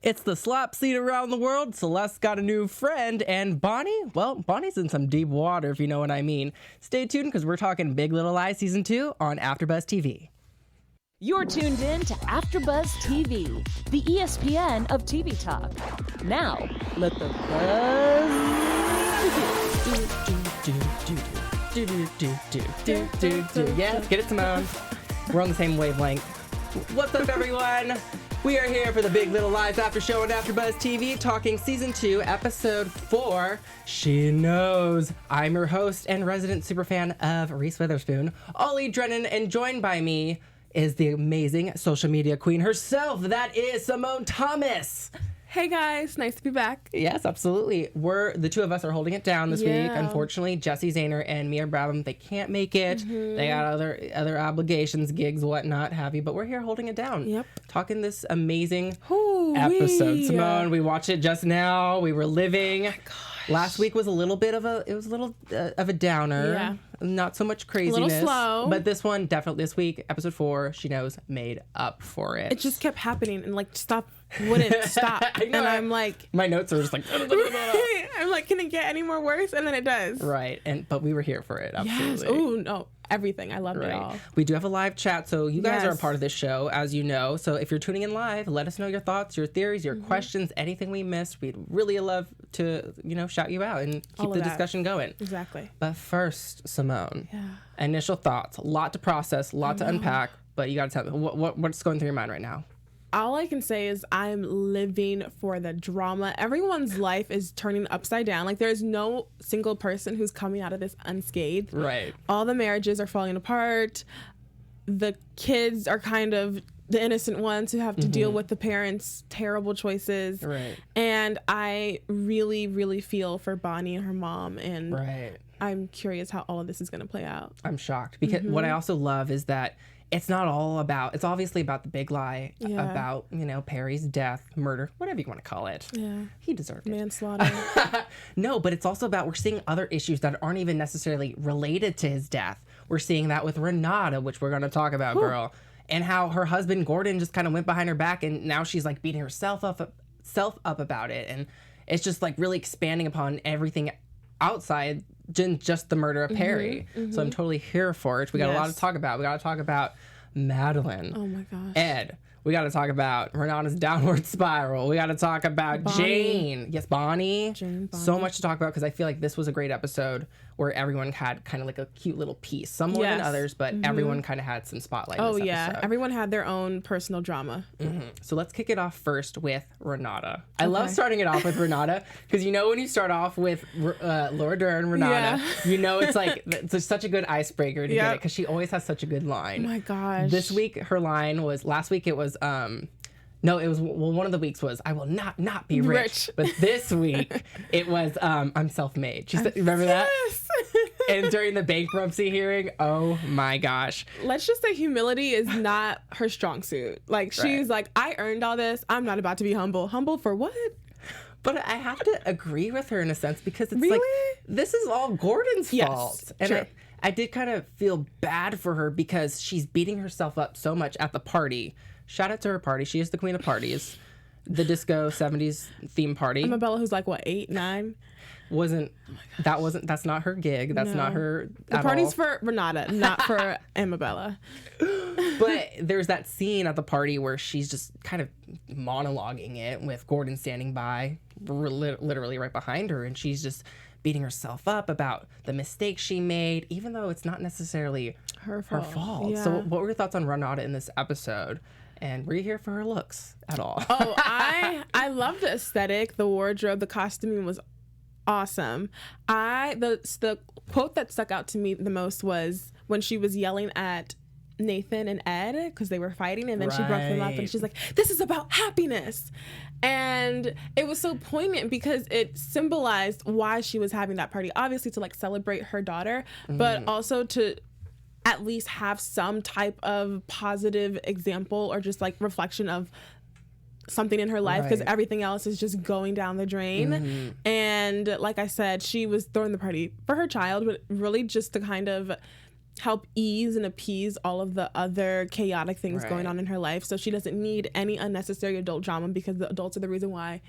It's the slop scene around the world. Celeste got a new friend, and Bonnie, well, Bonnie's in some deep water, if you know what I mean. Stay tuned because we're talking Big Little Lies Season 2 on AfterBuzz TV. You're tuned in to AfterBuzz TV, the ESPN of TV talk. Now, let the buzz. Yeah, let's get it, Simone. We're on the same wavelength. What's up, everyone? We are here for the Big Little Lies After Show on AfterBuzz TV, talking Season 2, Episode 4, She Knows. I'm your host and resident superfan of Reese Witherspoon, Ollie Drennan, and joined by me is the amazing social media queen herself. That is Simone Thomas. Hey guys, nice to be back. Yes, absolutely. The two of us are holding it down this week. Unfortunately, Jesse Zahner and Mia Brabham, they can't make it. They got other obligations, gigs, whatnot, have you. But we're here holding it down. Yep. Talking this amazing episode. Simone, we watched it just now. We were living. Oh my gosh. Last week was a little bit of a downer. Yeah. Not so much craziness. A little slow. But this one, definitely this week, Episode 4, She Knows, made up for it. It just kept happening and wouldn't stop. I know, and I'm like, my notes are just like, I'm like, can it get any more worse? And then it does. Right. But we were here for it. Absolutely. Yes. Oh no, everything. I loved it all. We do have a live chat, so you guys are a Yes. part of this show, as you know. So if you're tuning in live, let us know your thoughts, your theories, your questions, anything we missed. We'd really love to, shout you out and keep the discussion going. Exactly. But first, Simone, initial thoughts. A lot to process, a lot to unpack. But you got to tell me what's going through your mind right now. All I can say is I'm living for the drama. Everyone's life is turning upside down. Like, there's no single person who's coming out of this unscathed. Right. All the marriages are falling apart. The kids are kind of the innocent ones who have to deal with the parents' terrible choices. Right. And I really, really feel for Bonnie and her mom. And Right. I'm curious how all of this is going to play out. I'm shocked because what I also love is that it's not all about, it's obviously about the big lie about, Perry's death, murder, whatever you want to call it. Yeah. He deserved it. Manslaughter. No, but it's also about, we're seeing other issues that aren't even necessarily related to his death. We're seeing that with Renata, which we're going to talk about, girl. And how her husband, Gordon, just kind of went behind her back and now she's like beating herself up about it. And it's just like really expanding upon everything outside just the murder of Perry. So I'm totally here for it. We got a lot to talk about. We got to talk about Madeline. Oh my gosh. Ed. We got to talk about Renata's downward spiral. We got to talk about Bonnie. Jane. Yes, Bonnie. Jane, Bonnie. So much to talk about because I feel like this was a great episode where everyone had kind of like a cute little piece. Some more than others, but everyone kind of had some spotlight in this episode. Everyone had their own personal drama. So let's kick it off first with Renata. I love starting it off with Renata because when you start off with Laura Dern, Renata, it's like it's such a good icebreaker to get it because she always has such a good line. Oh my gosh. This week her line was, last week it was one of the weeks was, I will not be rich. But this week it was, I'm self-made. She said, remember that? And during the bankruptcy hearing, oh my gosh. Let's just say humility is not her strong suit. Like, she's like, I earned all this. I'm not about to be humble. Humble for what? But I have to agree with her in a sense because it's like, this is all Gordon's fault. And true. I did kind of feel bad for her because she's beating herself up so much at the party. Shout out to her party. She is the queen of parties. The disco 70s theme party. Amabella, who's like, what, 8, 9? That's not her gig. That's not her The party's for Renata, not for Amabella. But there's that scene at the party where she's just kind of monologuing it with Gordon standing by, literally right behind her, and she's just beating herself up about the mistakes she made, even though it's not necessarily her fault. Yeah. So what were your thoughts on Renata in this episode? And were you here for her looks at all? Oh, I love the aesthetic, the wardrobe, the costuming was awesome. The quote that stuck out to me the most was when she was yelling at Nathan and Ed because they were fighting, and then she broke them up and she's like, this is about happiness. And it was so poignant because it symbolized why she was having that party, obviously to like celebrate her daughter, but also to at least have some type of positive example or just like reflection of something in her life because everything else is just going down the drain. And like I said, she was throwing the party for her child, but really just to kind of help ease and appease all of the other chaotic things Right. going on in her life. So she doesn't need any unnecessary adult drama because the adults are the reason why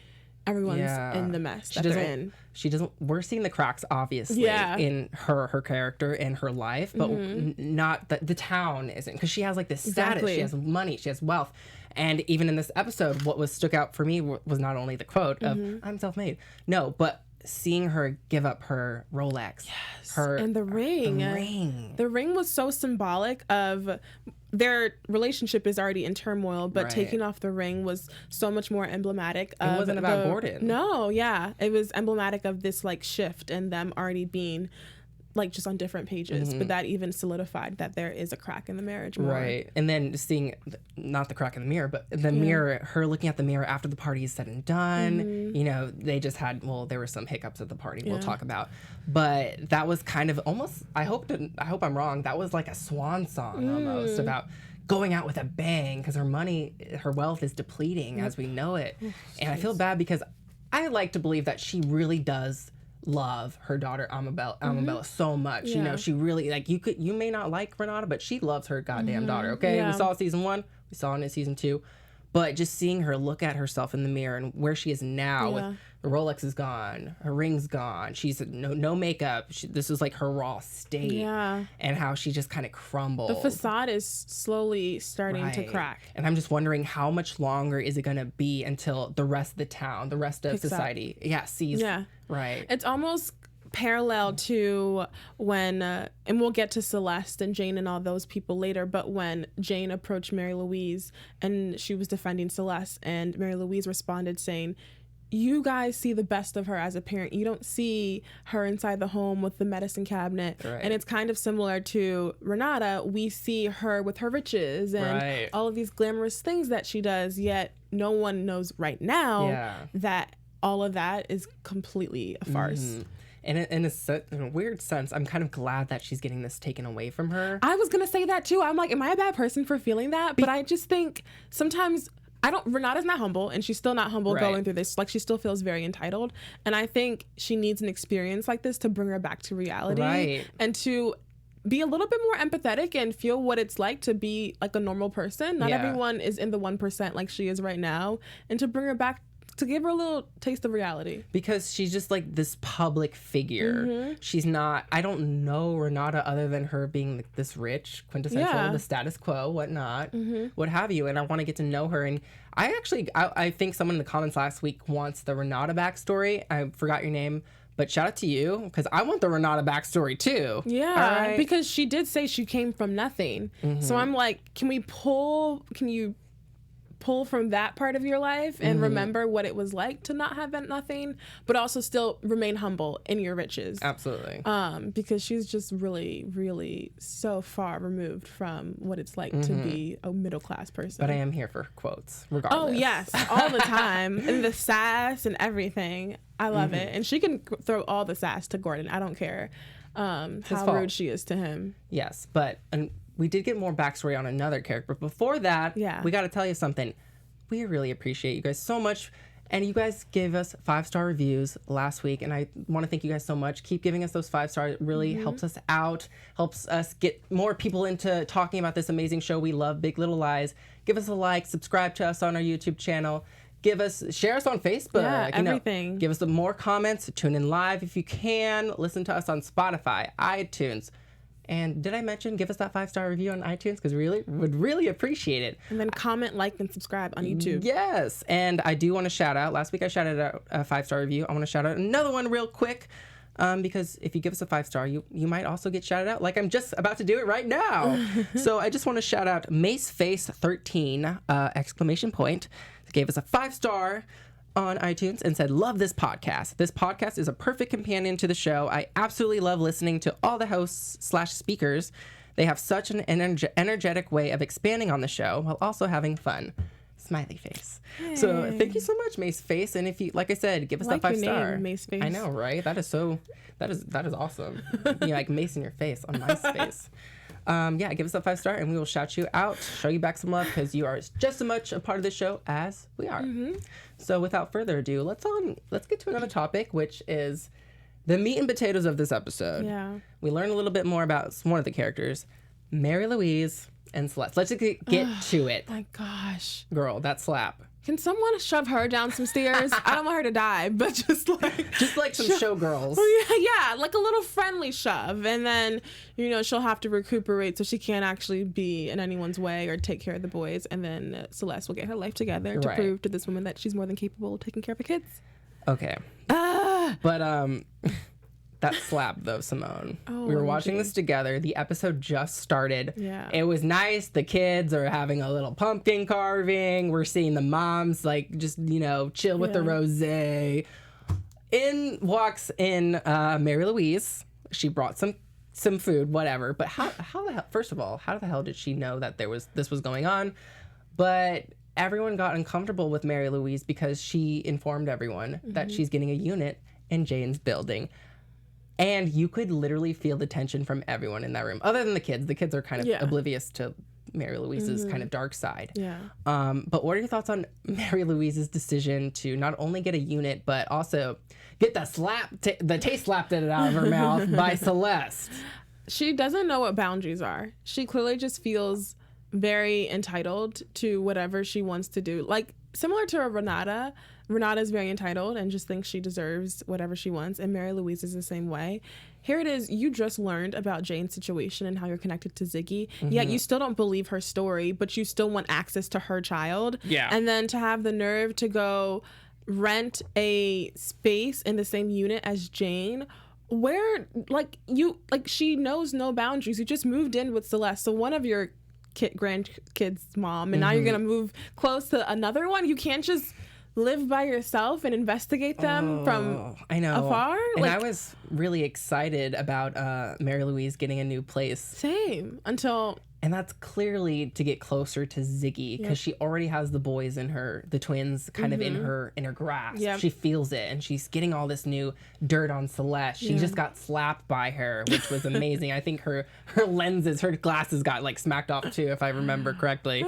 everyone's in the mess that they're in. She doesn't. We're seeing the cracks, obviously, in her character and her life, but not the town isn't, because she has like this status, Exactly. she has money, she has wealth, and even in this episode, what was stuck out for me was not only the quote of "I'm self-made," no, but seeing her give up her Rolex, And the ring. The ring was so symbolic of their relationship is already in turmoil, but Right. taking off the ring was so much more emblematic of It wasn't about Gordon. No, yeah. It was emblematic of this like shift and them already being like just on different pages. But that even solidified that there is a crack in the marriage more. Right. And then seeing, not the crack in the mirror, but the mirror, her looking at the mirror after the party is said and done. You know, they just had, well, there were some hiccups at the party we'll talk about. But that was kind of almost, I hope I'm wrong, that was like a swan song almost about going out with a bang, because her money, her wealth is depleting as we know it. And I feel bad because I like to believe that she really does love her daughter Amabella so much. You know, she really, like, you may not like Renata, but she loves her goddamn daughter. Okay, we saw season 1, we saw it in season 2, but just seeing her look at herself in the mirror and where she is now with the Rolex is gone, her ring's gone, she's no makeup, this is like her raw state, and how she just kind of crumbled. The facade is slowly starting to crack. And I'm just wondering how much longer is it going to be until the rest of the town, the rest of society sees. Right. It's almost parallel to when, and we'll get to Celeste and Jane and all those people later, but when Jane approached Mary Louise and she was defending Celeste, and Mary Louise responded saying, you guys see the best of her as a parent. You don't see her inside the home with the medicine cabinet. Right. And it's kind of similar to Renata. We see her with her riches and all of these glamorous things that she does, yet no one knows right now that all of that is completely a farce. And in a weird sense, I'm kind of glad that she's getting this taken away from her. I was going to say that too. I'm like, am I a bad person for feeling that? But I just think sometimes Renata's not humble, and she's still not humble going through this. Like, she still feels very entitled. And I think she needs an experience like this to bring her back to reality and to be a little bit more empathetic and feel what it's like to be like a normal person. Not everyone is in the 1% like she is right now. And to bring her back, to give her a little taste of reality. Because she's just like this public figure. She's not, I don't know Renata other than her being like this rich, quintessential, the status quo, whatnot, what have you. And I want to get to know her. And I think someone in the comments last week wants the Renata backstory. I forgot your name, but shout out to you, because I want the Renata backstory too. Yeah, because she did say she came from nothing. So I'm like, can you pull from that part of your life and remember what it was like to not have nothing, but also still remain humble in your riches? Absolutely. Because she's just really, really so far removed from what it's like to be a middle-class person. But I am here for quotes, regardless. Oh, yes, all the time. And the sass and everything. I love it. And she can throw all the sass to Gordon. I don't care how rude she is to him. Yes, but... we did get more backstory on another character. But before that, we got to tell you something. We really appreciate you guys so much. And you guys gave us 5-star reviews last week. And I want to thank you guys so much. Keep giving us those 5 stars. It really helps us out, helps us get more people into talking about this amazing show we love, Big Little Lies. Give us a like, subscribe to us on our YouTube channel. Share us on Facebook. Yeah, everything. Give us some more comments. Tune in live if you can. Listen to us on Spotify, iTunes. And did I mention give us that 5-star review on iTunes? Because would really appreciate it. And then comment, like, and subscribe on YouTube. Yes. And I do want to shout out. Last week I shouted out a 5-star review. I want to shout out another one real quick. Because if you give us a 5-star, you might also get shouted out, like I'm just about to do it right now. So I just want to shout out MaceFace13 ! Gave us a 5-star on iTunes and said, love this podcast. This podcast is a perfect companion to the show. I absolutely love listening to all the hosts / speakers. They have such an energetic way of expanding on the show while also having fun. Smiley face. Hey. So thank you so much, Maceface. And if you, like I said, give us that 5-star. Maceface. I know, right? That is awesome. You like mace in your face on MySpace. Give us a 5-star and we will shout you out, show you back some love, because you are just as much a part of the show as we are. So without further ado, let's get to another topic, which is the meat and potatoes of this episode. Yeah. We learn a little bit more about one of the characters, Mary Louise and Celeste. Let's just get to it. My gosh. Girl, that slap. Can someone shove her down some stairs? I don't want her to die, but just like some showgirls. Yeah, like a little friendly shove. And then, she'll have to recuperate so she can't actually be in anyone's way or take care of the boys. And then Celeste will get her life together to prove to this woman that she's more than capable of taking care of her kids. Okay. But that slap though, Simone. We were watching this together. The episode just started. Yeah. It was nice. The kids are having a little pumpkin carving. We're seeing the moms just chill with the rosé. In walks Mary Louise. She brought some food, whatever. But how the hell? First of all, how the hell did she know that this was going on? But everyone got uncomfortable with Mary Louise because she informed everyone that she's getting a unit in Jane's building. And you could literally feel the tension from everyone in that room, other than the kids. The kids are kind of oblivious to Mary Louise's kind of dark side. Yeah. But what are your thoughts on Mary Louise's decision to not only get a unit, but also get the taste slapped out of her mouth by Celeste? She doesn't know what boundaries are. She clearly just feels very entitled to whatever she wants to do. Like, similar to Renata. Renata is very entitled and just thinks she deserves whatever she wants, and Mary Louise is the same way. Here it is, you just learned about Jane's situation and how you're connected to Ziggy, yet you still don't believe her story, but you still want access to her child. Yeah. And then to have the nerve to go rent a space in the same unit as Jane, where, she knows no boundaries. You just moved in with Celeste, so one of your grandkids' mom, and now you're gonna move close to another one. You can't just live by yourself and investigate them from afar. And I was really excited about Mary Louise getting a new place. Same. And that's clearly to get closer to Ziggy, because she already has the boys the twins kind of in her grasp. Yep. She feels it, and she's getting all this new dirt on Celeste. She just got slapped by her, which was amazing. I think her glasses got smacked off too, if I remember correctly.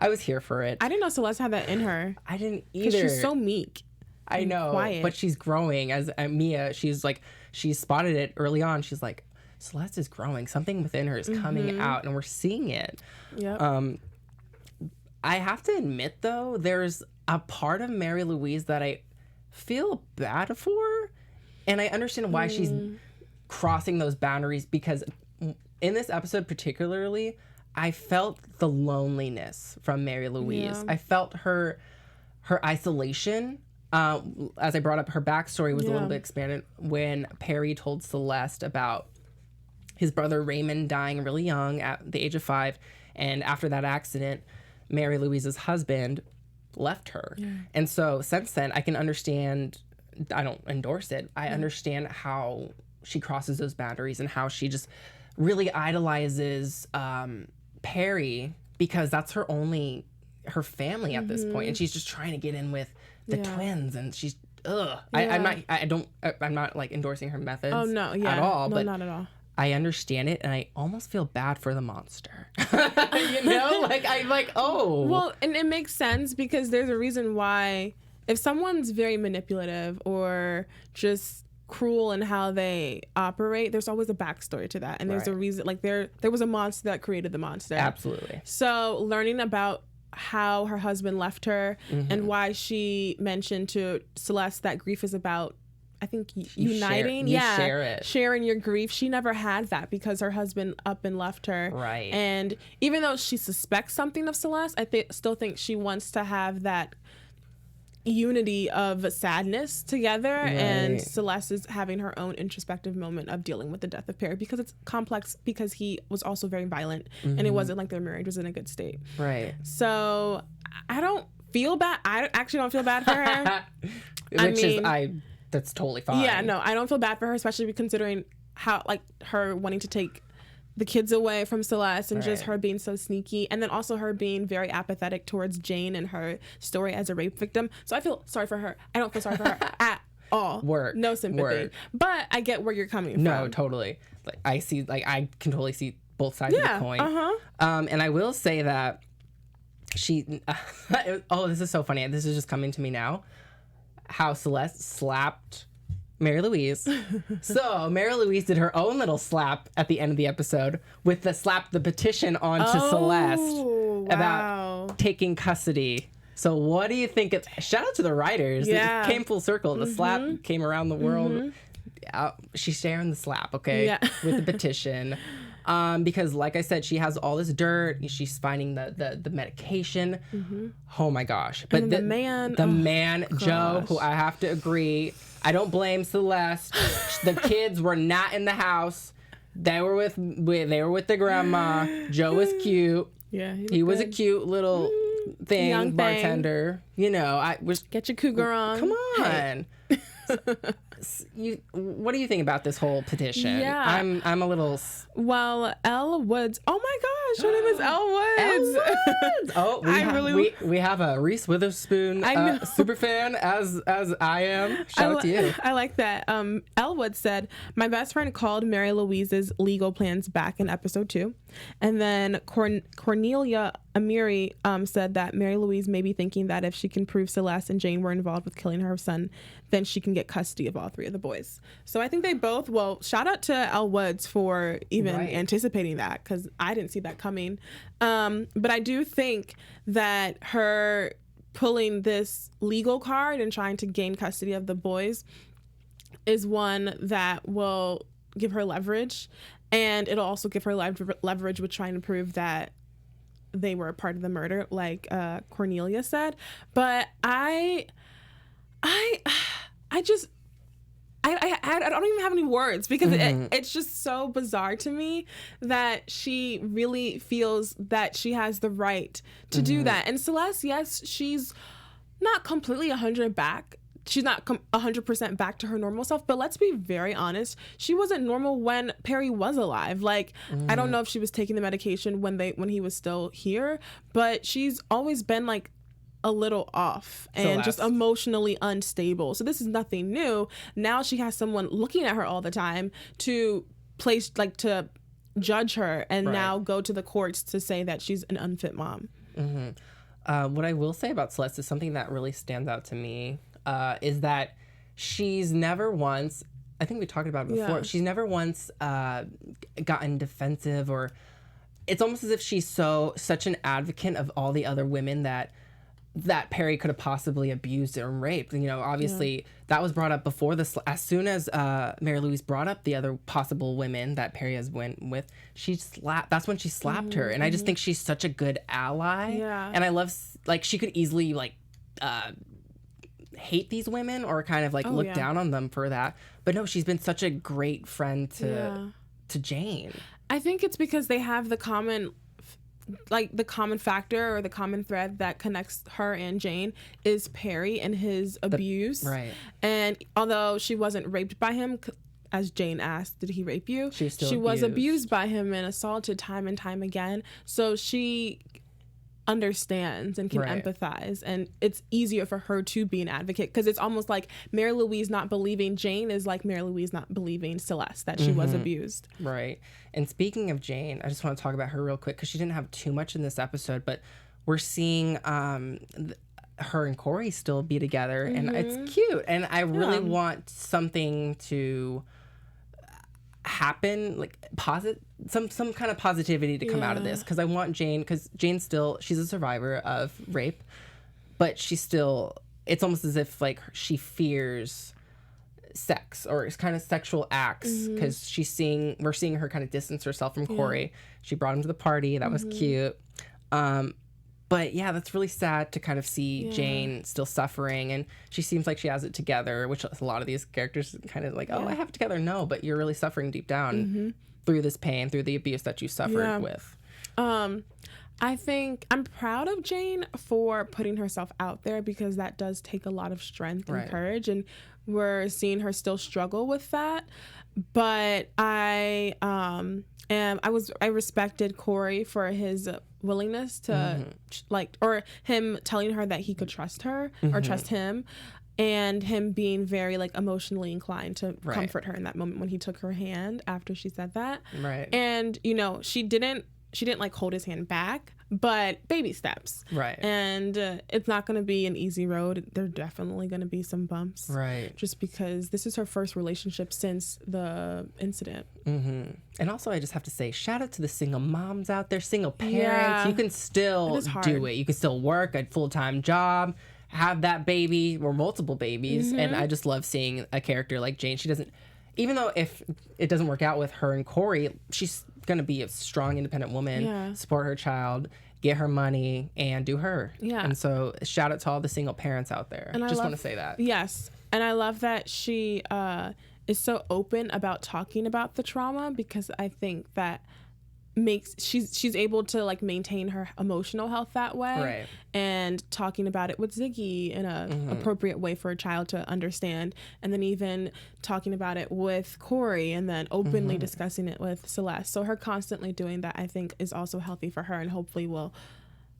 I was here for it. I didn't know Celeste had that in her. I didn't either. Because she's so meek. I know, quiet. But she's growing. As Mia, she spotted it early on. She's like, Celeste is growing. Something within her is coming out, and we're seeing it. Yep. I have to admit, though, there's a part of Mary Louise that I feel bad for, and I understand why she's crossing those boundaries, because in this episode particularly, I felt the loneliness from Mary Louise. Yeah. I felt her isolation. As I brought up, her backstory was a little bit expanded when Perry told Celeste about his brother Raymond dying really young at the age of 5. And after that accident, Mary Louise's husband left her. Yeah. And so since then, I can understand, I don't endorse it, I understand how she crosses those boundaries and how she just really idolizes Perry, because that's her family at this point, and she's just trying to get in with the twins, and she's I'm not endorsing her methods at all, but not at all. I understand it, and I almost feel bad for the monster. I'm like, oh. Well, and it makes sense, because there's a reason why if someone's very manipulative or just cruel in how they operate, there's always a backstory to that, and there's a reason. Like there was a monster that created the monster. Absolutely. So learning about how her husband left her and why she mentioned to Celeste that grief is about, I think, uniting. Share it. Sharing your grief. She never had that because her husband up and left her. Right. And even though she suspects something of Celeste, I still think she wants to have that unity of sadness together. Right. And Celeste is having her own introspective moment of dealing with the death of Perry, because it's complex, because he was also very violent and it wasn't like their marriage was in a good state. Right. So I don't feel bad. I actually don't feel bad for her. That's totally fine. Yeah, no, I don't feel bad for her, especially considering how, her wanting to take the kids away from Celeste, and just her being so sneaky, and then also her being very apathetic towards Jane and her story as a rape victim. So I feel sorry for her. I don't feel sorry for her at all. No sympathy. But I get where you're coming from. No, totally. I can totally see both sides of the coin. And I will say that she. This is so funny. This is just coming to me now. How Celeste slapped Mary Louise. So Mary Louise did her own little slap at the end of the episode with the petition onto Celeste about taking custody. So what do you think? Shout out to the writers. Yeah. It came full circle. The slap came around the world. She's sharing the slap, okay, with the petition. Because like I said, she has all this dirt. She's finding the medication. Oh my gosh. But and the man, Joe, who I have to agree, I don't blame Celeste. The kids were not in the house. They were with the grandma. Joe was cute. Yeah, he was a cute little thing, young bartender. You know, I was get your cougar on. Come on. What do you think about this whole petition? Yeah. I'm a little. Well, Elle Woods. Oh my gosh, her name is Elle Woods. Oh, we have a Reese Witherspoon super fan as I am. Shout out to you. I like that. Elle Woods said, "My best friend called Mary Louise's legal plans back in episode 2, and then Cornelia Amiri said that Mary Louise may be thinking that if she can prove Celeste and Jane were involved with killing her son, then she can get custody of all 3 of the boys." So I think they both, shout out to Elle Woods for even anticipating that, because I didn't see that coming. But I do think that her pulling this legal card and trying to gain custody of the boys is one that will give her leverage, and it'll also give her leverage with trying to prove that they were a part of the murder, like Cornelia said. But I don't even have any words, because it's just so bizarre to me that she really feels that she has the right to do that. And Celeste, yes, she's not completely 100 back. She's not 100% back to her normal self, but let's be very honest. She wasn't normal when Perry was alive. Like, I don't know if she was taking the medication when he was still here, but she's always been like a little off and just emotionally unstable. So this is nothing new. Now she has someone looking at her all the time to to judge her, and now go to the courts to say that she's an unfit mom. What I will say about Celeste is something that really stands out to me, is that she's never once, I think we talked about it before, she's never once gotten defensive, or it's almost as if she's such an advocate of all the other women that Perry could have possibly abused or raped. You know, obviously that was brought up before this. As soon as Mary Louise brought up the other possible women that Perry has went with, that's when she slapped her. And I just think she's such a good ally. Yeah. And I love, like, she could easily hate these women or kind of look down on them for that. But no, she's been such a great friend to Jane. I think it's because they have the common factor, or the common thread that connects her and Jane is Perry and his abuse. Right. And although she wasn't raped by him, as Jane asked, did he rape you? She was abused by him and assaulted time and time again. So she understands and can empathize, and it's easier for her to be an advocate, because it's almost like Mary Louise not believing Jane is like Mary Louise not believing Celeste that she was abused. Right. And speaking of Jane, I just want to talk about her real quick, because she didn't have too much in this episode, but we're seeing her and Corey still be together, and it's cute, and I really want something to happen, like some kind of positivity to come out of this, because I want Jane, because Jane's she's a survivor of rape, but it's almost as if she fears sex or kind of sexual acts, because we're seeing her kind of distance herself from Corey. She brought him to the party, that was cute, but yeah, that's really sad to kind of see Jane still suffering, and she seems like she has it together, which a lot of these characters kind of oh, I have it together. No, but you're really suffering deep down through this pain, through the abuse that you suffered with. I think I'm proud of Jane for putting herself out there, because that does take a lot of strength and courage, and we're seeing her still struggle with that. But I respected Corey for his willingness to or him telling her that he could trust her or trust him, and him being very emotionally inclined to comfort her in that moment when he took her hand after she said that. And she didn't hold his hand back, but baby steps. Right. And it's not going to be an easy road. There are definitely going to be some bumps. Right. Just because this is her first relationship since the incident. Mm-hmm. And also, I just have to say, shout out to the single moms out there, single parents. Yeah. You can still do it. You can still work a full-time job, have that baby or multiple babies. And I just love seeing a character like Jane. She doesn't, even though if it doesn't work out with her and Corey, she's going to be a strong, independent woman, support her child, get her money, and do her. Yeah. And so shout out to all the single parents out there. And I just want to say that. Yes. And I love that she is so open about talking about the trauma, because I think that she's able to like maintain her emotional health that way. Right. And talking about it with Ziggy in a appropriate way for a child to understand, and then even talking about it with Corey, and then openly discussing it with Celeste. So her constantly doing that, I think, is also healthy for her, and hopefully will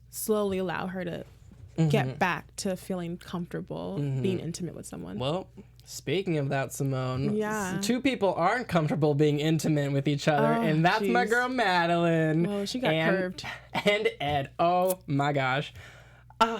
slowly allow her to get back to feeling comfortable being intimate with someone. Well, speaking of that, Simone, two people aren't comfortable being intimate with each other, and that's my girl Madeline. Oh, she got curved. And Ed. Oh my gosh. I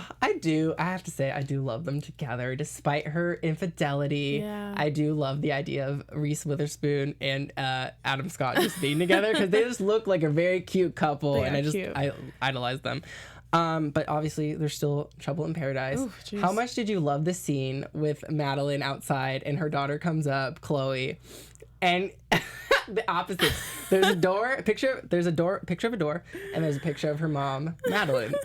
have to say, I do love them together, despite her infidelity. Yeah. I do love the idea of Reese Witherspoon and Adam Scott just being together, because they just look like a very cute couple, and I idolize them. But obviously, there's still trouble in paradise. Ooh, how much did you love the scene with Madeline outside and her daughter comes up, Chloe, and the opposite? There's a picture of a door, and there's a picture of her mom, Madeline,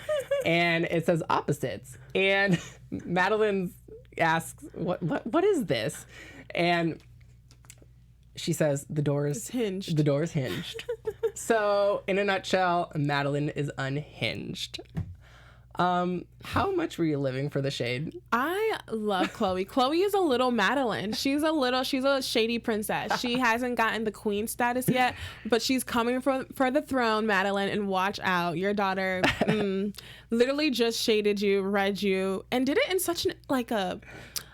and it says opposites. And Madeline asks, "What is this?" And she says, "The door is hinged." The door is hinged. So, in a nutshell, Madeline is unhinged. How much were you living for the shade? I love Chloe. Chloe is a little Madeline. She's a shady princess. She hasn't gotten the queen status yet, but she's coming for the throne, Madeline, and watch out. Your daughter literally just shaded you, read you, and did it in such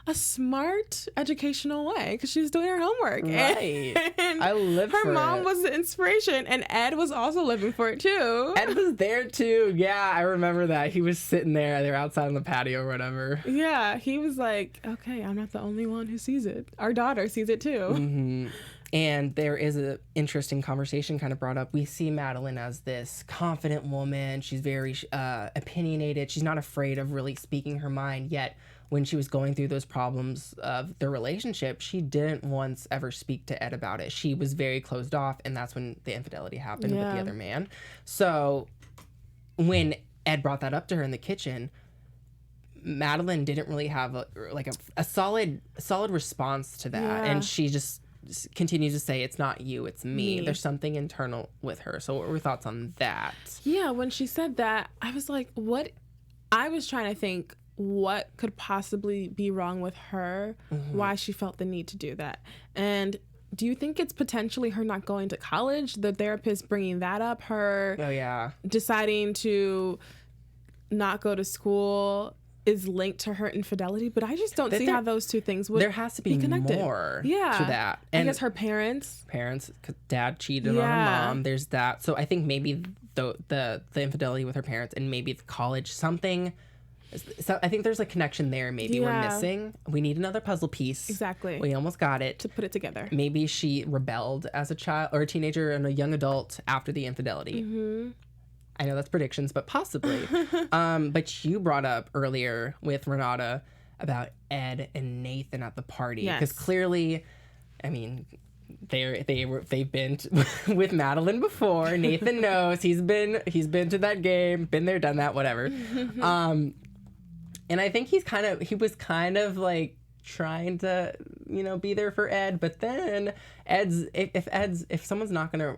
a smart educational way, because she was doing her homework. Right. And I live for it. Her mom was the inspiration, and Ed was also living for it too. Ed was there too. Yeah, I remember that. He was sitting there. They were outside on the patio or whatever. Yeah, he was like, okay, I'm not the only one who sees it. Our daughter sees it too. And there is an interesting conversation kind of brought up. We see Madeline as this confident woman. She's very opinionated. She's not afraid of really speaking her mind, yet when she was going through those problems of their relationship, she didn't once ever speak to Ed about it. She was very closed off, and that's when the infidelity happened with the other man. So when Ed brought that up to her in the kitchen, Madeline didn't really have a solid response to that. And she just continues to say, it's not you, it's me. There's something internal with her. So what were your thoughts on that? Yeah, when she said that, I was like, what? I was trying to think, what could possibly be wrong with her, why she felt the need to do that. And do you think it's potentially her not going to college, the therapist bringing that up, her deciding to not go to school is linked to her infidelity? But I just don't see how those two things would there has to be connected. More to that. And I guess her parents, cause dad cheated on her mom, there's that. So I think maybe the infidelity with her parents, and maybe the college, something. So I think there's a connection there. Maybe we're missing. We need another puzzle piece. Exactly. We almost got it. To put it together. Maybe she rebelled as a child or a teenager and a young adult after the infidelity. I know that's predictions, but possibly. But you brought up earlier with Renata about Ed and Nathan at the party. Because clearly, I mean, they've been with Madeline before. Nathan knows. He's been to that game, been there, done that, whatever. And I think he was kind of like trying to, be there for Ed, but then if someone's not gonna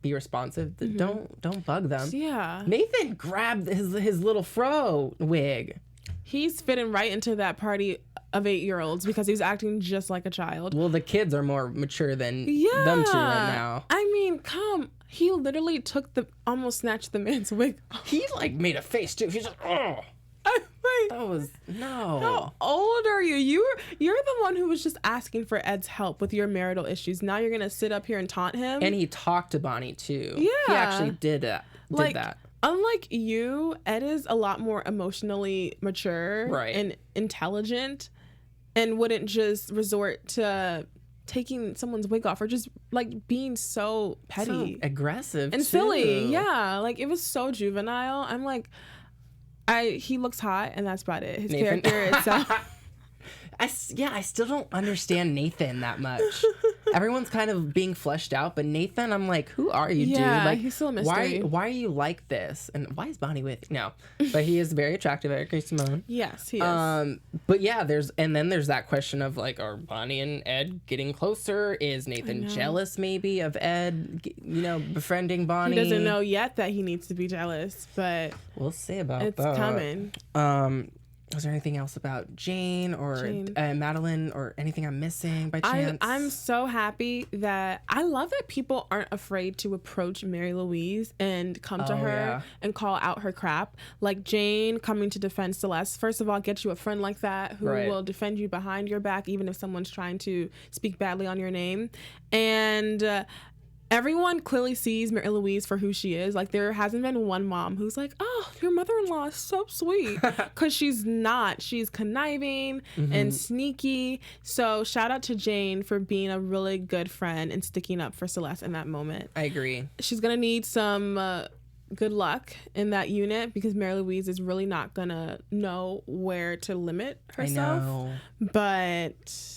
be responsive, don't bug them. Yeah. Nathan grabbed his little fro wig. He's fitting right into that party of 8-year-olds because he's acting just like a child. Well, the kids are more mature than them two right now. I mean, he literally almost snatched the man's wig off. He made a face too. He's like, oh. That was no. How old are you? You're the one who was just asking for Ed's help with your marital issues. Now you're gonna sit up here and taunt him. And he talked to Bonnie too. Yeah, he actually did that. unlike you, Ed is a lot more emotionally mature and intelligent, and wouldn't just resort to taking someone's wig off or just like being so petty, so aggressive and too. silly. Yeah, like it was so juvenile. I'm like, he looks hot, and that's about it. His Nathan. character itself. I still don't understand Nathan that much. Everyone's kind of being fleshed out, but Nathan, I'm like, who are you, dude? Like, he's still a mystery. Why are you like this? And why is Bonnie with you? No, but he is very attractive, Eric Simone. Yes, he is. But yeah, there's that question of like, are Bonnie and Ed getting closer? Is Nathan jealous maybe of Ed, befriending Bonnie? He doesn't know yet that he needs to be jealous, but we'll see about that. It's coming. Was there anything else about Jane or Madeline or anything I'm missing by chance? I'm so happy that I love that people aren't afraid to approach Mary Louise and come to her and call out her crap. Like Jane coming to defend Celeste. First of all, get you a friend like that who will defend you behind your back, even if someone's trying to speak badly on your name. And everyone clearly sees Mary Louise for who she is. Like, there hasn't been one mom who's like, oh, your mother-in-law is so sweet. Because she's not. She's conniving and sneaky. So shout out to Jane for being a really good friend and sticking up for Celeste in that moment. I agree. She's going to need some good luck in that unit because Mary Louise is really not going to know where to limit herself. I know.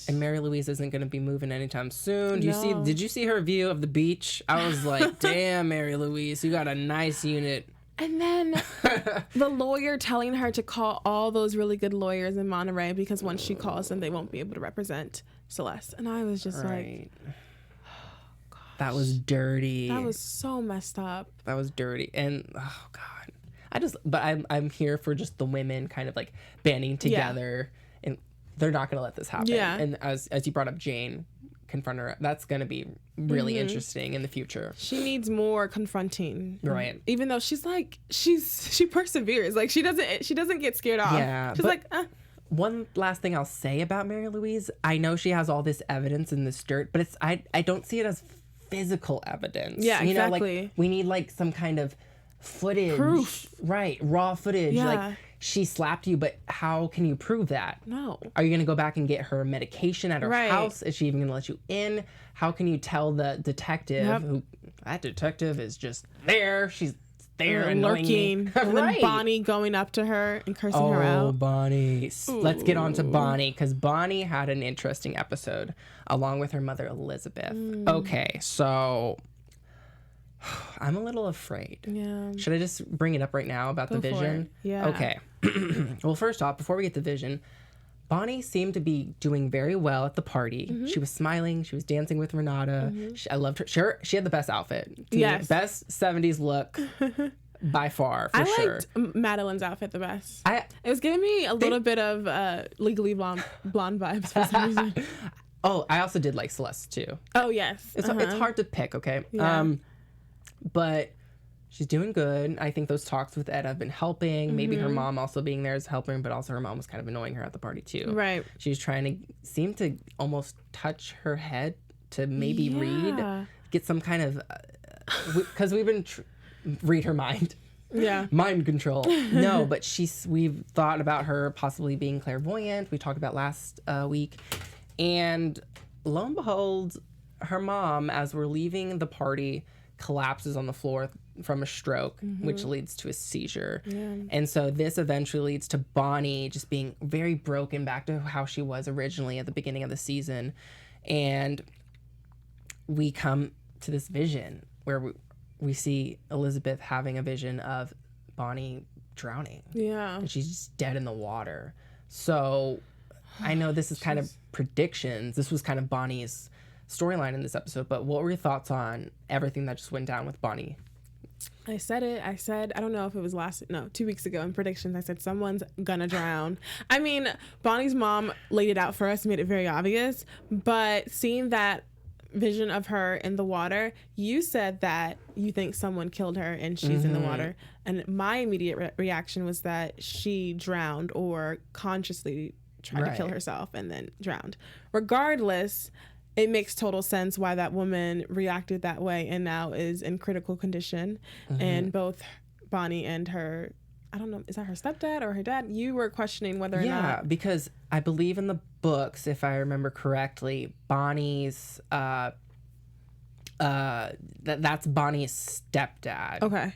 And Mary Louise isn't going to be moving anytime soon. Did you see her view of the beach? I was like, damn, Mary Louise, you got a nice unit. And then the lawyer telling her to call all those really good lawyers in Monterey because once she calls them, they won't be able to represent Celeste. And I was just like, that was dirty. that was so messed up. That was dirty. And oh God, I'm here for just the women kind of like banding together, and they're not going to let this happen. Yeah. And as you brought up, Jane confront her. That's going to be really interesting in the future. She needs more confronting. Right. Even though she's like, she perseveres. Like she doesn't get scared off. Yeah. She's like, One last thing I'll say about Mary Louise, I know she has all this evidence in this dirt, but I don't see it as physical evidence. Yeah, exactly. Like we need like some kind of footage. Proof. Right. Raw footage. Yeah. Like she slapped you, but how can you prove that? No. Are you going to go back and get her medication at her house? Is she even going to let you in? How can you tell the detective who that detective is just there? She's there and lurking. And then Bonnie going up to her and cursing her out. Oh, Bonnie. Let's get on to Bonnie, because Bonnie had an interesting episode along with her mother, Elizabeth. Okay, so I'm a little afraid. Yeah. Should I just bring it up right now about the vision? Yeah. Okay. Well, first off, before we get to vision, Bonnie seemed to be doing very well at the party. She was smiling. She was dancing with Renata. I loved her. She had the best outfit. Yes. Best 70s look by far, for sure. I liked Madeline's outfit the best. It was giving me a little bit of Legally Blonde vibes for some reason. Oh, I also did like Celeste, too. Oh, yes. It's hard to pick, okay? Yeah. But she's doing good. I think those talks with Ed have been helping. Maybe her mom also being there is helping, but also her mom was kind of annoying her at the party too. Right. She's trying to seem to almost touch her head to maybe get some kind of, because we've been read her mind. Yeah. Mind control. No, but we've thought about her possibly being clairvoyant. We talked about last week. And lo and behold, her mom, as we're leaving the party, collapses on the floor from a stroke, which leads to a seizure. Yeah. And so this eventually leads to Bonnie just being very broken back to how she was originally at the beginning of the season. And we come to this vision where we see Elizabeth having a vision of Bonnie drowning. Yeah. And she's just dead in the water. So I know this is kind of predictions. This was kind of Bonnie's storyline in this episode, but what were your thoughts on everything that just went down with Bonnie? I said it. I don't know if it was 2 weeks ago in predictions. I said someone's gonna drown. I mean, Bonnie's mom laid it out for us, made it very obvious, but seeing that vision of her in the water, you said that you think someone killed her and she's in the water. And my immediate reaction was that she drowned or consciously tried to kill herself and then drowned. Regardless, it makes total sense why that woman reacted that way and now is in critical condition. And both Bonnie and her, I don't know, is that her stepdad or her dad? You were questioning whether or not. Yeah, because I believe in the books, if I remember correctly, Bonnie's that's Bonnie's stepdad. Okay.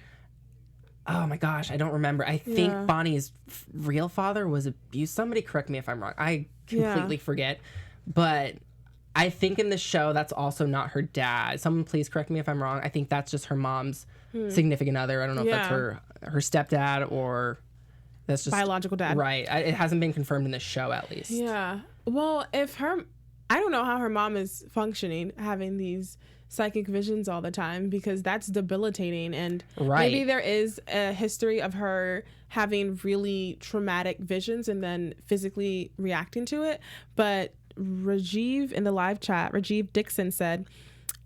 Oh my gosh, I don't remember. I think Bonnie's real father was abused. Somebody correct me if I'm wrong. I completely forget. But I think in the show, that's also not her dad. Someone please correct me if I'm wrong. I think that's just her mom's significant other. I don't know if that's her stepdad or that's just biological dad. Right. It hasn't been confirmed in the show, at least. Yeah. Well, I don't know how her mom is functioning, having these psychic visions all the time, because that's debilitating. And maybe there is a history of her having really traumatic visions and then physically reacting to it. But Rajiv in the live chat, Rajiv Dixon said,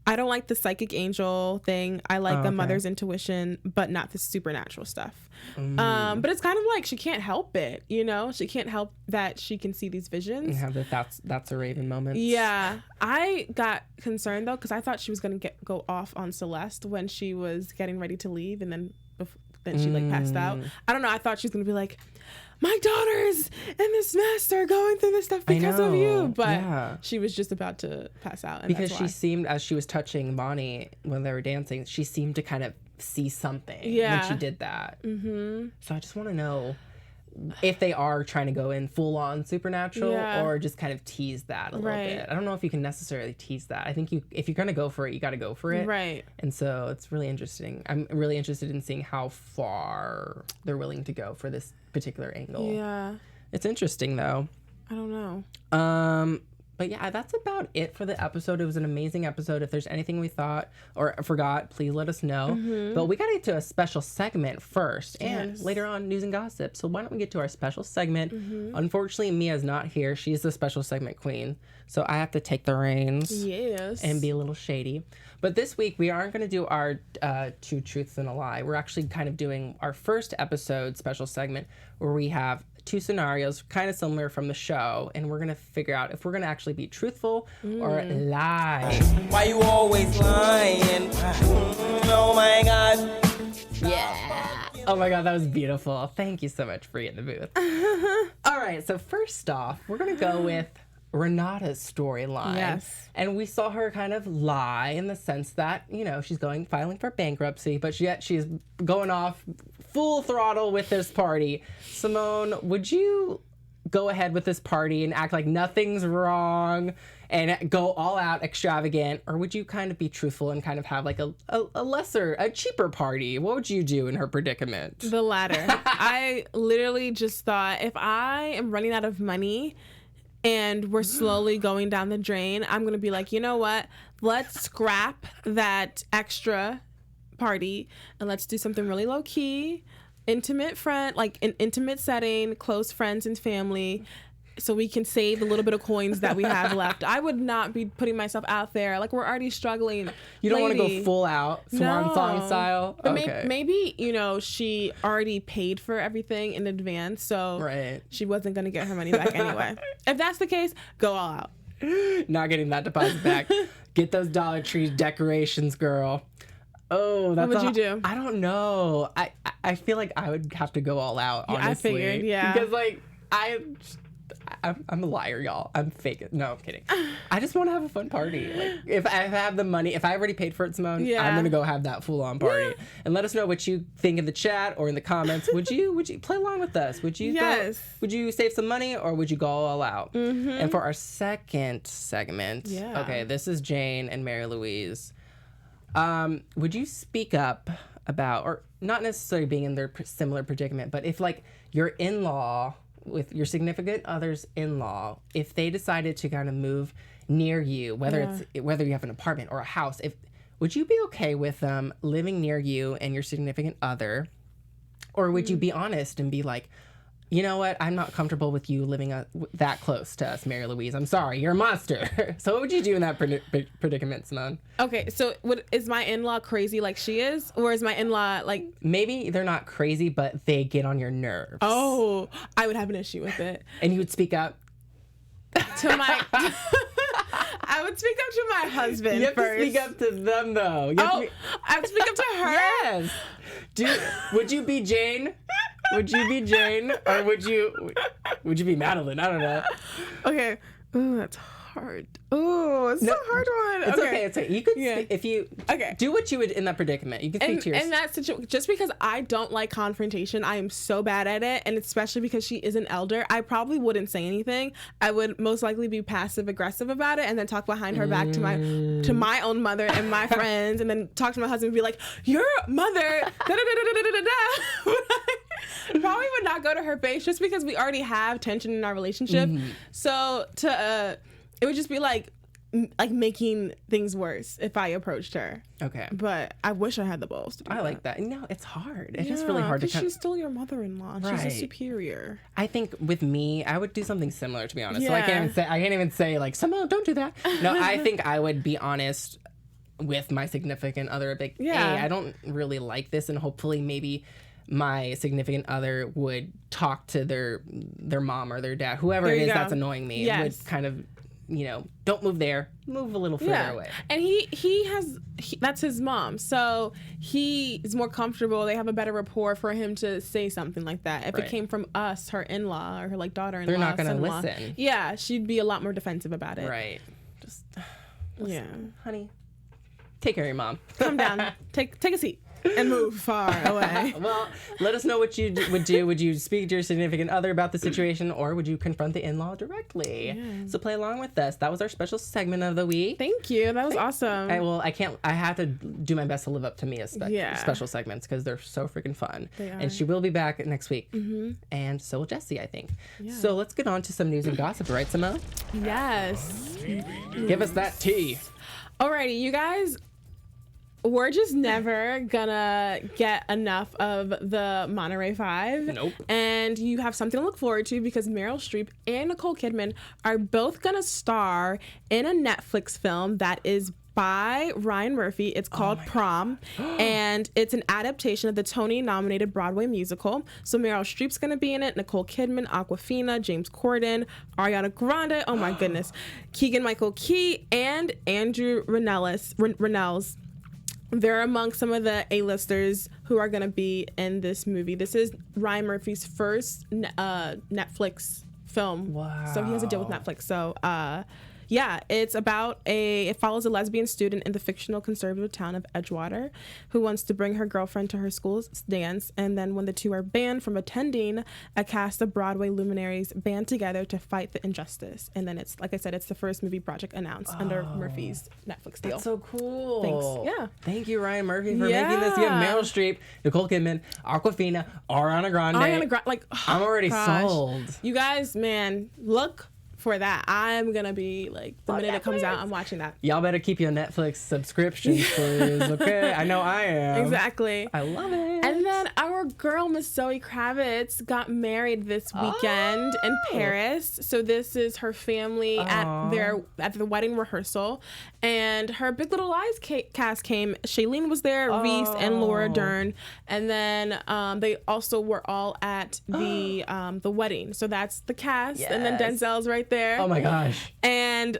I don't like the psychic angel thing. I like the mother's intuition, but not the supernatural stuff. But it's kind of like she can't help it, you know? She can't help that she can see these visions. Yeah, that's a Raven moment. Yeah. I got concerned, though, because I thought she was going to go off on Celeste when she was getting ready to leave, and then she, like, passed out. I don't know. I thought she was going to be like, my daughters and this mess are going through this stuff because of you. But she was just about to pass out. And because she seemed, as she was touching Bonnie when they were dancing, she seemed to kind of see something when she did that. So I just want to know if they are trying to go in full on supernatural or just kind of tease that a little bit. I don't know if you can necessarily tease that. I think if you're going to go for it, you got to go for it. Right. And so it's really interesting. I'm really interested in seeing how far they're willing to go for this particular angle. Yeah. It's interesting though. I don't know. But yeah, that's about it for the episode. It was an amazing episode. If there's anything we thought or forgot, please let us know. But we got to get to a special segment first and later on news and gossip. So why don't we get to our special segment? Unfortunately, Mia's not here. She's the special segment queen. So I have to take the reins and be a little shady. But this week, we aren't going to do our 2 truths and a lie. We're actually kind of doing our first episode special segment where we have 2 scenarios kind of similar from the show, and we're gonna figure out if we're gonna actually be truthful or lie. Why you always lying? Oh my god. Yeah. Oh my god, that was beautiful. Thank you so much for in the booth. All right, so first off, we're gonna go with Renata's storyline. Yes. And we saw her kind of lie in the sense that, you know, she's filing for bankruptcy, but yet she's going off full throttle with this party. Simone, would you go ahead with this party and act like nothing's wrong and go all out extravagant, or would you kind of be truthful and kind of have like a cheaper party? What would you do in her predicament? The latter. I literally just thought, if I am running out of money and we're slowly going down the drain, I'm going to be like, you know what? Let's scrap that extra party and let's do something really low key, intimate friend, like an intimate setting, close friends and family, so we can save the little bit of coins that we have left. I would not be putting myself out there. Like, we're already struggling. You don't want to go full out swan song style? But okay. maybe, you know, she already paid for everything in advance, so she wasn't going to get her money back anyway. If that's the case, go all out. Not getting that deposit back. Get those Dollar Tree decorations, girl. Oh, that's what would you do? I don't know. I feel like I would have to go all out, honestly. I figured, yeah. Because, like, I'm a liar, y'all. I'm fake. No, I'm kidding. I just want to have a fun party. Like, if I have the money, if I already paid for it, Simone, I'm going to go have that full-on party. Yeah. And let us know what you think in the chat or in the comments. Would you play along with us? Would you would you save some money, or would you go all out? And for our second segment, okay, this is Jane and Mary Louise. Would you speak up about, or not necessarily being in their similar predicament, but if, like, your in-law, with your significant other's in-law, if they decided to kind of move near you, whether you have an apartment or a house, would you be okay with them living near you and your significant other, or would you be honest and be like, you know what, I'm not comfortable with you living that close to us, Mary Louise. I'm sorry, you're a monster. So what would you do in that predicament, Simone? Okay, so is my in-law crazy like she is? Or is my in-law like... Maybe they're not crazy, but they get on your nerves. Oh, I would have an issue with it. And you would speak up? To my... I would speak up to my husband You have first. to speak up to them, though. I have to speak up to her? Yes. Would you be Jane? Would you be Jane, or would you be Madeline? I don't know. Okay. Ooh, that's hard. Ooh, it's a hard one. It's okay. It's okay. You could if you do what you would in that predicament. You can speak to yourself. In that situation, just because I don't like confrontation, I am so bad at it, and especially because she is an elder, I probably wouldn't say anything. I would most likely be passive aggressive about it, and then talk behind her back to my own mother and my friends, and then talk to my husband and be like, "Your mother." Probably would not go to her face just because we already have tension in our relationship. So it would just be like making things worse if I approached her. Okay. But I wish I had the balls to do that. I like that. No, it's hard. It's just really hard to. She's still your mother-in-law. Right. She's a superior. I think with me, I would do something similar, to be honest. So I can't even say like, Simone, don't do that. No, I think I would be honest with my significant other. Like, hey, I don't really like this, and hopefully maybe my significant other would talk to their mom or their dad, whoever it is that's annoying me. Yes. Would kind of, don't move there, move a little further away. And he that's his mom, so he is more comfortable. They have a better rapport for him to say something like that. If it came from us, her in-law or her daughter-in-law, they're not gonna son-in-law, listen. Yeah, she'd be a lot more defensive about it. Right. Just honey, take care of your mom. Come down, take a seat. And move far away. Well, let us know what you would do. Would you speak to your significant other about the situation, or would you confront the in-law directly? Yeah. So play along with us. That was our special segment of the week. Thank you. That was awesome. I have to do my best to live up to Mia's special segments because they're so freaking fun. They are. And she will be back next week. And so will Jessie, I think. Yeah. So let's get on to some news and gossip, right, Simone? Yes. Give us that tea. Alrighty, you guys. We're just never gonna get enough of the Monterey Five. Nope. And you have something to look forward to because Meryl Streep and Nicole Kidman are both gonna star in a Netflix film that is by Ryan Murphy. It's called Prom, and it's an adaptation of the Tony-nominated Broadway musical. So Meryl Streep's gonna be in it, Nicole Kidman, Awkwafina, James Corden, Ariana Grande, oh my goodness, Keegan-Michael Key, and Andrew Rannells. They're among some of the A-listers who are going to be in this movie. This is Ryan Murphy's first Netflix film. Wow. So he has a deal with Netflix. So, it follows a lesbian student in the fictional conservative town of Edgewater who wants to bring her girlfriend to her school's dance. And then when the two are banned from attending, a cast of Broadway luminaries band together to fight the injustice. And then it's, like I said, it's the first movie project announced under Murphy's Netflix deal. That's so cool. Thanks. Yeah. Thank you, Ryan Murphy, for making this. You have Meryl Streep, Nicole Kidman, Awkwafina, Ariana Grande. I'm already sold. You guys, man, look for that. I'm gonna be like, the minute it comes out, I'm watching that. Y'all better keep your Netflix subscriptions, please. Okay, I know I am. Exactly. I love it. And then our girl Miss Zoe Kravitz got married this weekend in Paris. So this is her family at the wedding rehearsal, and her Big Little Lies cast came. Shailene was there, Reese and Laura Dern, and then they also were all at the wedding. So that's the cast, and then Denzel's right there. Oh my gosh. And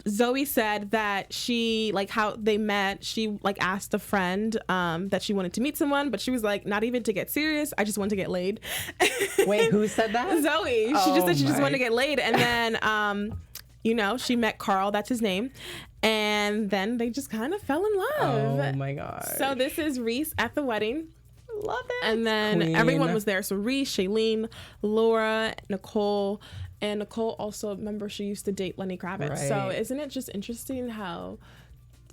Zoe said that she, like, how they met, she like asked a friend that she wanted to meet someone, but she was like, not even to get serious, I just want to get laid. Wait, who said that? Zoe. She just said she just wanted to get laid. And then she met Carl, that's his name, and then they just kind of fell in love. Oh my god. So this is Reese at the wedding. Love it. And then everyone was there. So Reese, Shailene, Laura, Nicole. And Nicole also, remember, she used to date Lenny Kravitz. Right. So isn't it just interesting how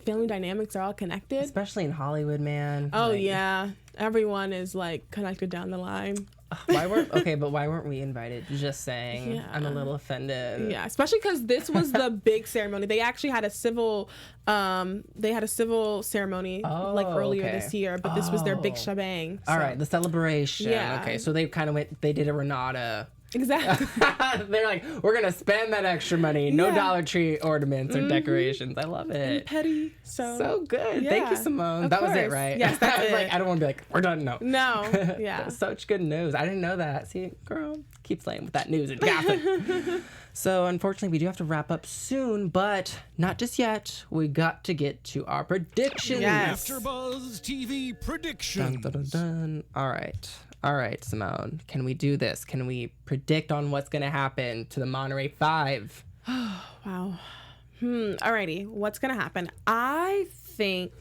family dynamics are all connected? Especially in Hollywood, man. Oh, yeah. Everyone is, like, connected down the line. Why weren't we invited? Just saying. Yeah. I'm a little offended. Yeah, especially because this was the big ceremony. They actually had a civil ceremony earlier this year, but this was their big shebang. So. All right, the celebration. Yeah. Okay, so they kind of they did a Renata Exactly. They're like, we're gonna spend that extra money. No Yeah. Dollar Tree ornaments or decorations. I love it. And petty. So good. Yeah, Thank you, Simone. of That was it, course. right? Yes, that's I was it. like, I don't want to be like, we're done. No. No. Yeah. Such good news. I didn't know that. See, girl, keep playing with that news and gossip. So, unfortunately, we do have to wrap up soon, but not just yet. We got to get to our predictions. Yes. AfterBuzz TV predictions. Dun, dun, dun, dun. All right, Simone. Can we do this? Can we predict on what's going to happen to the Monterey Five? Wow. Alrighty. What's gonna happen? I think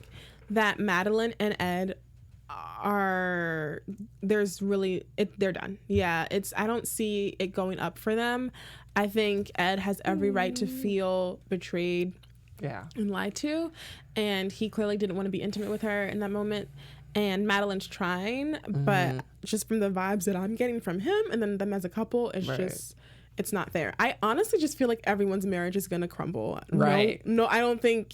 that Madeline and Ed they're done. Yeah. I don't see it going up for them. I think Ed has every right to feel betrayed Yeah. and lied to, and he clearly didn't want to be intimate with her in that moment. And Madeline's trying, but just from the vibes that I'm getting from him and then them as a couple, it's not there. I honestly just feel like everyone's marriage is gonna crumble. Right. No, I don't think,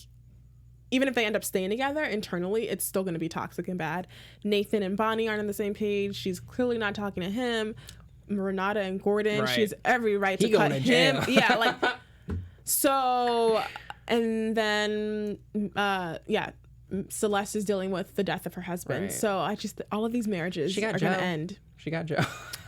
even if they end up staying together internally, it's still gonna be toxic and bad. Nathan and Bonnie aren't on the same page. She's clearly not talking to him. Renata and Gordon, she has every right to cut him. Yeah, like so. And then Celeste is dealing with the death of her husband. Right. So all of these marriages are Joe. gonna end. She got Joe.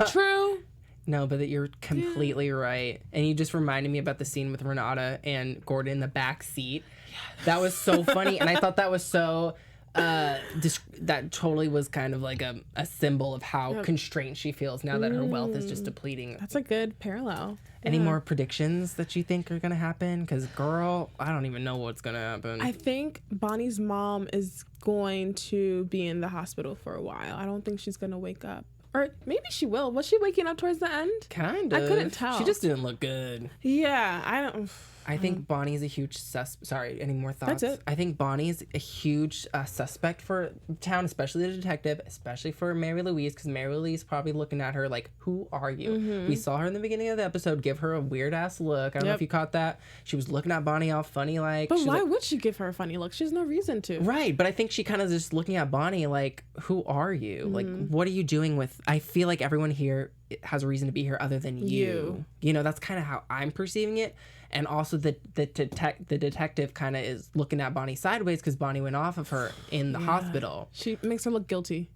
True. No, but you're completely right. And you just reminded me about the scene with Renata and Gordon in the back seat. Yes. That was so funny. And I thought that was so, that totally was kind of like a symbol of how constrained she feels now that her wealth is just depleting. That's a good parallel. Any more predictions that you think are going to happen? Because, girl, I don't even know what's going to happen. I think Bonnie's mom is going to be in the hospital for a while. I don't think she's going to wake up. Or maybe she will. Was she waking up towards the end? Kind of. I couldn't tell. She just didn't look good. Yeah, I don't. I think Bonnie's a huge Sorry, any more thoughts? That's it. I think Bonnie's a huge suspect for the town, especially the detective, especially for Mary Louise, because Mary Louise is probably looking at her like, who are you? Mm-hmm. We saw her in the beginning of the episode give her a weird ass look. I don't know if you caught that. She was looking at Bonnie all funny like. But she's why like, would she give her a funny look? She has no reason to. Right, but I think she kind of just looking at Bonnie like, who are you? Mm-hmm. Like, what are you doing with? I feel like everyone here has a reason to be here other than you. You know, that's kind of how I'm perceiving it. And also the detective kind of is looking at Bonnie sideways because Bonnie went off of her in the hospital. She makes her look guilty.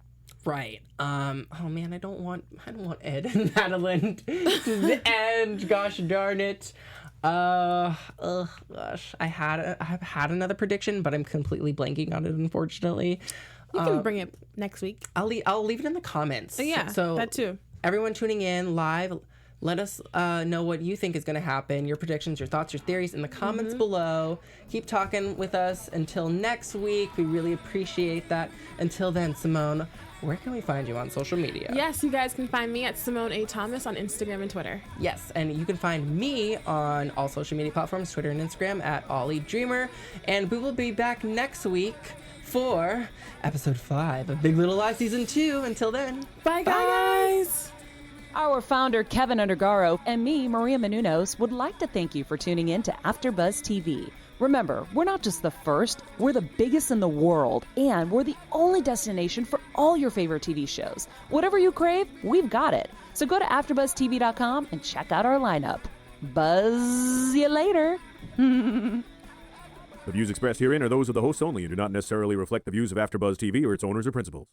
Right. Oh man, I don't want Ed and Madeline to end. Gosh darn it. Gosh. I have had another prediction, but I'm completely blanking on it, unfortunately. You can bring it next week. I'll leave it in the comments. Yeah, So that too. Everyone tuning in live, let us know what you think is going to happen, your predictions, your thoughts, your theories in the comments below. Keep talking with us until next week. We really appreciate that. Until then, Simone, where can we find you on social media? Yes, you guys can find me at Simone A. Thomas on Instagram and Twitter. Yes, and you can find me on all social media platforms, Twitter and Instagram at Ollie Dreamer. And we will be back next week for episode 5 of Big Little Lies season 2. Until then, Bye, guys. Our founder, Keven Undergaro, and me, Maria Menounos, would like to thank you for tuning in to AfterBuzz TV. Remember, we're not just the first, we're the biggest in the world, and we're the only destination for all your favorite TV shows. Whatever you crave, we've got it. So go to AfterBuzzTV.com and check out our lineup. Buzz you later. The views expressed herein are those of the hosts only and do not necessarily reflect the views of AfterBuzz TV or its owners or principals.